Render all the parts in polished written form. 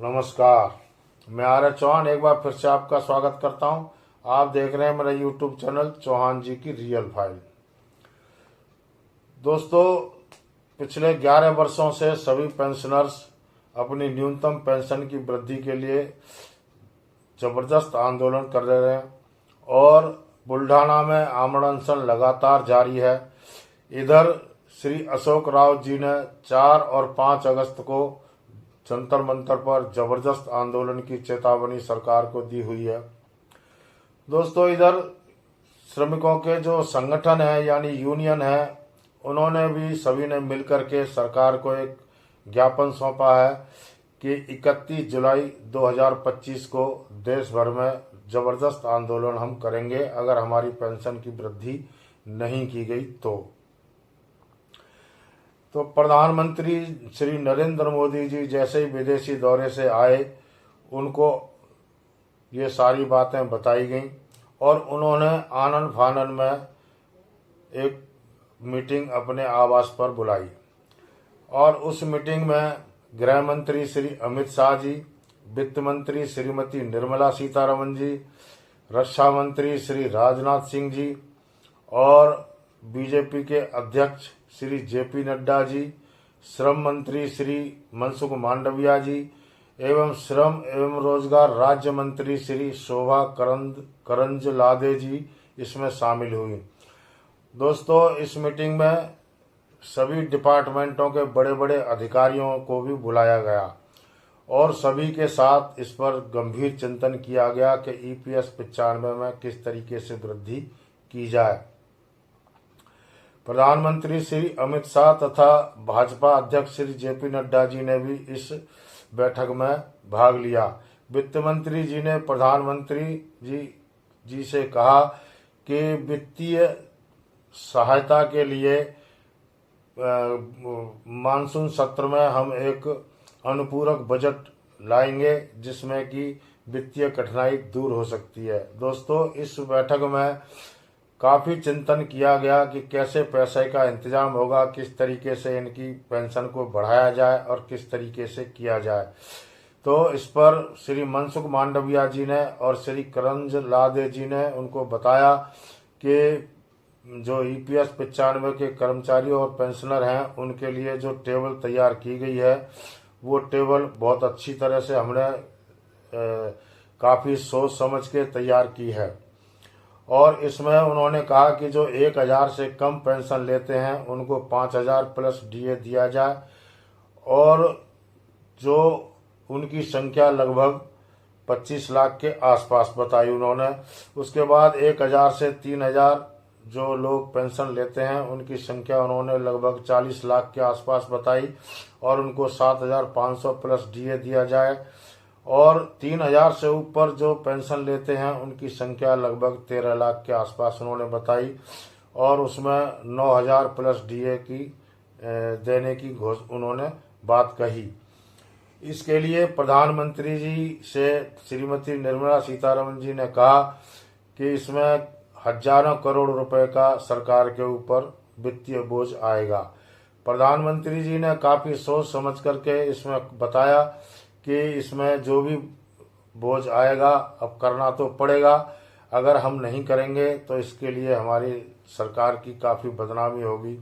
नमस्कार। मैं आर्य चौहान एक बार फिर से आपका स्वागत करता हूं। आप देख रहे हैं मेरा यूट्यूब चैनल चौहान जी की रियल फाइल। दोस्तों, पिछले 11 वर्षों से सभी पेंशनर्स अपनी न्यूनतम पेंशन की वृद्धि के लिए जबरदस्त आंदोलन कर रहे हैं और बुल्ढाना में आमरण अनशन लगातार जारी है। इधर श्री अशोक राव जी ने 4 और 5 अगस्त को जंतर मंतर पर जबरदस्त आंदोलन की चेतावनी सरकार को दी हुई है। दोस्तों, इधर श्रमिकों के जो संगठन है यानी यूनियन है, उन्होंने भी सभी ने मिलकर के सरकार को एक ज्ञापन सौंपा है कि 31 जुलाई 2025 को देश भर में जबरदस्त आंदोलन हम करेंगे अगर हमारी पेंशन की वृद्धि नहीं की गई तो प्रधानमंत्री श्री नरेंद्र मोदी जी जैसे ही विदेशी दौरे से आए, उनको ये सारी बातें बताई गईं और उन्होंने आनन फानन में एक मीटिंग अपने आवास पर बुलाई और उस मीटिंग में गृह मंत्री श्री अमित शाह जी, वित्त मंत्री श्रीमती निर्मला सीतारमण जी, रक्षा मंत्री श्री राजनाथ सिंह जी और बीजेपी के अध्यक्ष श्री जेपी नड्डा जी, श्रम मंत्री श्री मनसुख मांडविया जी एवं श्रम एवं रोजगार राज्य मंत्री श्री शोभा करंजलादे जी इसमें शामिल हुई। दोस्तों, इस मीटिंग में सभी डिपार्टमेंटों के बड़े बड़े अधिकारियों को भी बुलाया गया और सभी के साथ इस पर गंभीर चिंतन किया गया कि ईपीएस 95 में किस तरीके से वृद्धि की जाए। प्रधानमंत्री श्री अमित शाह तथा भाजपा अध्यक्ष श्री जेपी नड्डा जी ने भी इस बैठक में भाग लिया। वित्त मंत्री जी ने प्रधानमंत्री जी से कहा कि वित्तीय सहायता के लिए मानसून सत्र में हम एक अनुपूरक बजट लाएंगे जिसमें कि वित्तीय कठिनाई दूर हो सकती है। दोस्तों, इस बैठक में काफ़ी चिंतन किया गया कि कैसे पैसे का इंतजाम होगा, किस तरीके से इनकी पेंशन को बढ़ाया जाए और किस तरीके से किया जाए। तो इस पर श्री मनसुख मांडविया जी ने और श्री करंजलादे जी ने उनको बताया कि जो ईपीएस 95 के कर्मचारी और पेंशनर हैं, उनके लिए जो टेबल तैयार की गई है वो टेबल बहुत अच्छी तरह से हमने काफ़ी सोच समझ के तैयार की है और इसमें उन्होंने कहा कि जो 1000 से कम पेंशन लेते हैं उनको 5000 प्लस डीए दिया जाए और जो उनकी संख्या लगभग 25 लाख के आसपास बताई उन्होंने। उसके बाद 1000 से 3000 जो लोग पेंशन लेते हैं उनकी संख्या उन्होंने लगभग 40 लाख के आसपास बताई और उनको 7500 प्लस डीए दिया जाए और 3000 से ऊपर जो पेंशन लेते हैं उनकी संख्या लगभग 13 लाख के आसपास उन्होंने बताई और उसमें 9000 प्लस डीए की देने की उन्होंने बात कही। इसके लिए प्रधानमंत्री जी से श्रीमती निर्मला सीतारमण जी ने कहा कि इसमें हजारों करोड़ रुपए का सरकार के ऊपर वित्तीय बोझ आएगा। प्रधानमंत्री जी ने काफ़ी सोच समझ करके इसमें बताया कि इसमें जो भी बोझ आएगा अब करना तो पड़ेगा, अगर हम नहीं करेंगे तो इसके लिए हमारी सरकार की काफ़ी बदनामी होगी।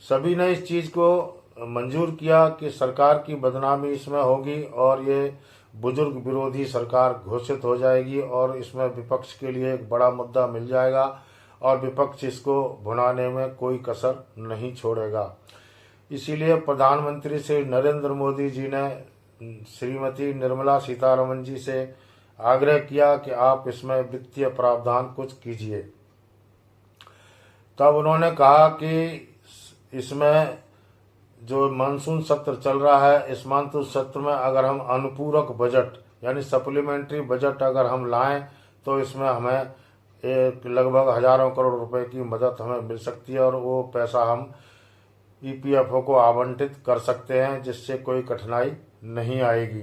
सभी ने इस चीज़ को मंजूर किया कि सरकार की बदनामी इसमें होगी और ये बुजुर्ग विरोधी सरकार घोषित हो जाएगी और इसमें विपक्ष के लिए एक बड़ा मुद्दा मिल जाएगा और विपक्ष इसको भुनाने में कोई कसर नहीं छोड़ेगा। इसीलिए प्रधानमंत्री श्री नरेंद्र मोदी जी ने श्रीमती निर्मला सीतारमण जी से आग्रह किया कि आप इसमें वित्तीय प्रावधान कुछ कीजिए। तब उन्होंने कहा कि इसमें जो मानसून सत्र चल रहा है, इस मानसून सत्र में अगर हम अनुपूरक बजट यानी सप्लीमेंट्री बजट अगर हम लाएं तो इसमें हमें एक लगभग हजारों करोड़ रुपए की मदद हमें मिल सकती है और वो पैसा हम ईपीएफओ को आवंटित कर सकते हैं जिससे कोई कठिनाई नहीं आएगी।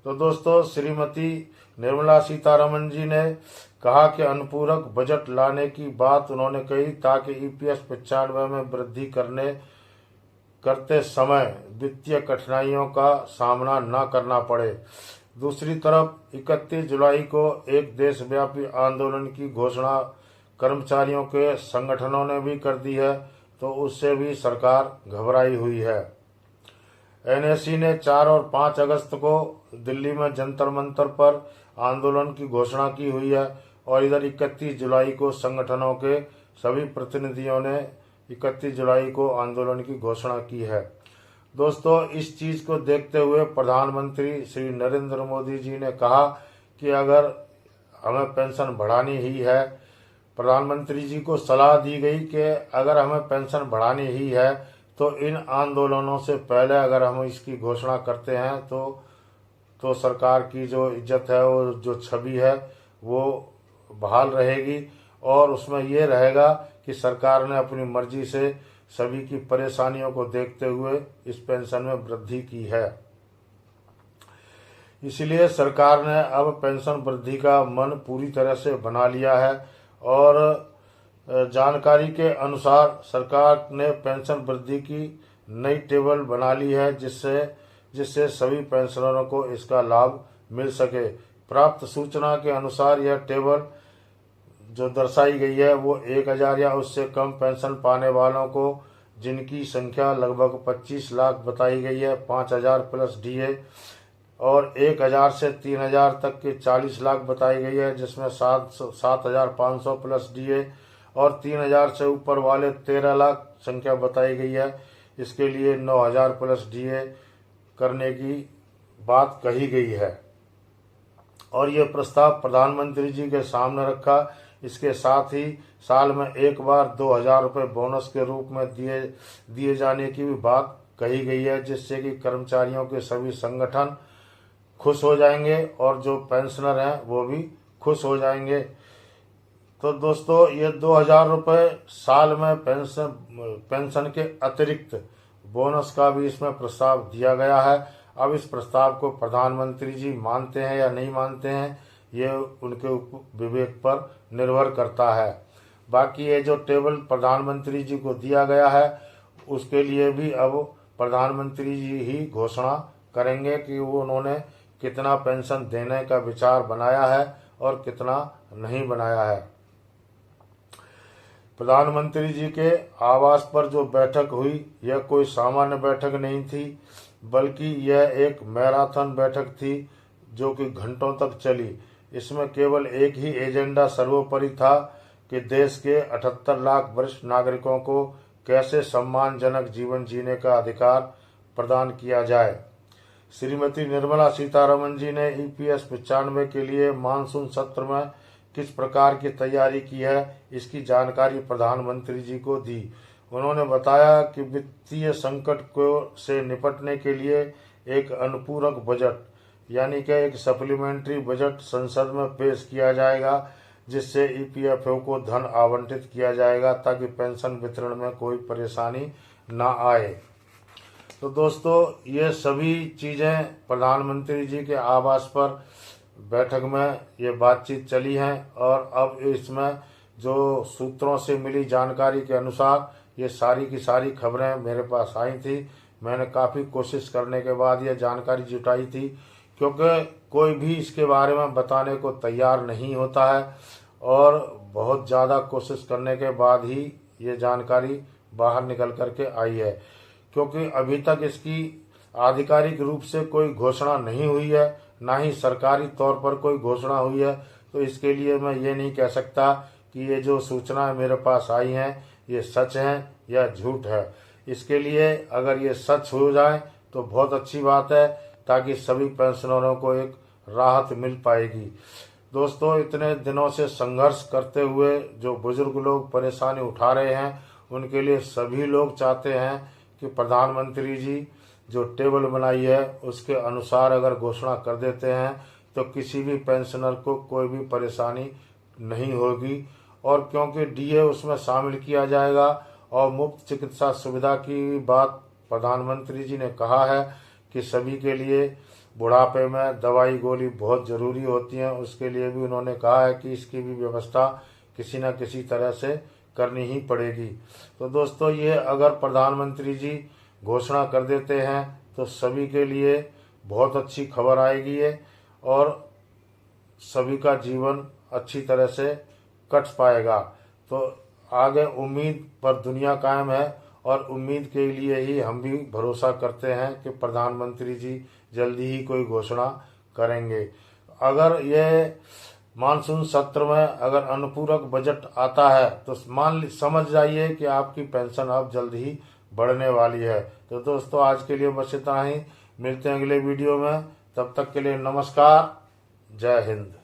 तो दोस्तों, श्रीमती निर्मला सीतारमण जी ने कहा कि अनुपूरक बजट लाने की बात उन्होंने कही ताकि ईपीएस 95 में वृद्धि करने करते समय वित्तीय कठिनाइयों का सामना न करना पड़े। दूसरी तरफ 31 जुलाई को एक देशव्यापी आंदोलन की घोषणा कर्मचारियों के संगठनों ने भी कर दी है, तो उससे भी सरकार घबराई हुई है। एनएससी ने 4 और 5 अगस्त को दिल्ली में जंतर मंतर पर आंदोलन की घोषणा की हुई है और इधर 31 जुलाई को संगठनों के सभी प्रतिनिधियों ने 31 जुलाई को आंदोलन की घोषणा की है। दोस्तों, इस चीज को देखते हुए प्रधानमंत्री श्री नरेंद्र मोदी जी ने कहा कि अगर हमें पेंशन बढ़ानी ही है, प्रधानमंत्री जी को सलाह दी गई कि अगर हमें पेंशन बढ़ानी ही है तो इन आंदोलनों से पहले अगर हम इसकी घोषणा करते हैं तो सरकार की जो इज्जत है, वो जो छवि है, वो बहाल रहेगी और उसमें ये रहेगा कि सरकार ने अपनी मर्जी से सभी की परेशानियों को देखते हुए इस पेंशन में वृद्धि की है। इसलिए सरकार ने अब पेंशन वृद्धि का मन पूरी तरह से बना लिया है और जानकारी के अनुसार सरकार ने पेंशन वृद्धि की नई टेबल बना ली है जिससे सभी पेंशनरों को इसका लाभ मिल सके। प्राप्त सूचना के अनुसार यह टेबल जो दर्शाई गई है वो 1000 या उससे कम पेंशन पाने वालों को, जिनकी संख्या लगभग 25 लाख बताई गई है, 5000 प्लस डीए, और 1000 से 3000 तक के 40 लाख बताई गई है, जिसमें 7500 प्लस डीए, और 3000 से ऊपर वाले 13 लाख संख्या बताई गई है। इसके लिए 9000 प्लस डीए करने की बात कही गई है और ये प्रस्ताव प्रधानमंत्री जी के सामने रखा। इसके साथ ही साल में एक बार 2000 रुपये बोनस के रूप में दिए जाने की भी बात कही गई है, जिससे कि कर्मचारियों के सभी संगठन खुश हो जाएंगे और जो पेंशनर हैं वो भी खुश हो जाएंगे। तो दोस्तों, ये 2000 रुपये साल में पेंशन के अतिरिक्त बोनस का भी इसमें प्रस्ताव दिया गया है। अब इस प्रस्ताव को प्रधानमंत्री जी मानते हैं या नहीं मानते हैं, ये उनके विवेक पर निर्भर करता है। बाकी ये जो टेबल प्रधानमंत्री जी को दिया गया है उसके लिए भी अब प्रधानमंत्री जी ही घोषणा करेंगे कि वो उन्होंने कितना पेंशन देने का विचार बनाया है और कितना नहीं बनाया है। प्रधानमंत्री जी के आवास पर जो बैठक हुई यह कोई सामान्य बैठक नहीं थी, बल्कि यह एक मैराथन बैठक थी जो कि घंटों तक चली। इसमें केवल एक ही एजेंडा सर्वोपरि था कि देश के 78 लाख वरिष्ठ नागरिकों को कैसे सम्मानजनक जीवन जीने का अधिकार प्रदान किया जाए। श्रीमती निर्मला सीतारमण जी ने ईपीएस 95 के लिए मानसून सत्र में किस प्रकार की तैयारी की है, इसकी जानकारी प्रधानमंत्री जी को दी। उन्होंने बताया कि वित्तीय संकट को से निपटने के लिए एक अनुपूरक बजट यानी कि एक सप्लीमेंट्री बजट संसद में पेश किया जाएगा, जिससे ईपीएफओ को धन आवंटित किया जाएगा ताकि पेंशन वितरण में कोई परेशानी न आए। तो दोस्तों, ये सभी चीज़ें प्रधानमंत्री जी के आवास पर बैठक में ये बातचीत चली हैं और अब इसमें जो सूत्रों से मिली जानकारी के अनुसार ये सारी की सारी खबरें मेरे पास आई थी। मैंने काफ़ी कोशिश करने के बाद ये जानकारी जुटाई थी, क्योंकि कोई भी इसके बारे में बताने को तैयार नहीं होता है और बहुत ज़्यादा कोशिश करने के बाद ही ये जानकारी बाहर निकल करके आई है। क्योंकि अभी तक इसकी आधिकारिक रूप से कोई घोषणा नहीं हुई है, ना ही सरकारी तौर पर कोई घोषणा हुई है, तो इसके लिए मैं ये नहीं कह सकता कि ये जो सूचनाएं मेरे पास आई हैं ये सच हैं या झूठ है। इसके लिए अगर ये सच हो जाए तो बहुत अच्छी बात है, ताकि सभी पेंशनरों को एक राहत मिल पाएगी। दोस्तों, इतने दिनों से संघर्ष करते हुए जो बुजुर्ग लोग परेशानी उठा रहे हैं, उनके लिए सभी लोग चाहते हैं कि प्रधानमंत्री जी जो टेबल बनाई है उसके अनुसार अगर घोषणा कर देते हैं तो किसी भी पेंशनर को कोई भी परेशानी नहीं होगी। और क्योंकि डीए उसमें शामिल किया जाएगा और मुफ्त चिकित्सा सुविधा की बात प्रधानमंत्री जी ने कहा है कि सभी के लिए बुढ़ापे में दवाई गोली बहुत ज़रूरी होती है, उसके लिए भी उन्होंने कहा है कि इसकी भी व्यवस्था किसी न किसी तरह से करनी ही पड़ेगी। तो दोस्तों, ये अगर प्रधानमंत्री जी घोषणा कर देते हैं तो सभी के लिए बहुत अच्छी खबर आएगी है और सभी का जीवन अच्छी तरह से कट पाएगा। तो आगे उम्मीद पर दुनिया कायम है और उम्मीद के लिए ही हम भी भरोसा करते हैं कि प्रधानमंत्री जी जल्दी ही कोई घोषणा करेंगे। अगर ये मानसून सत्र में अगर अनुपूरक बजट आता है तो समझ जाइए कि आपकी पेंशन अब जल्द ही बढ़ने वाली है। तो दोस्तों आज के लिए बस इतना ही, मिलते हैं अगले वीडियो में, तब तक के लिए नमस्कार, जय हिंद।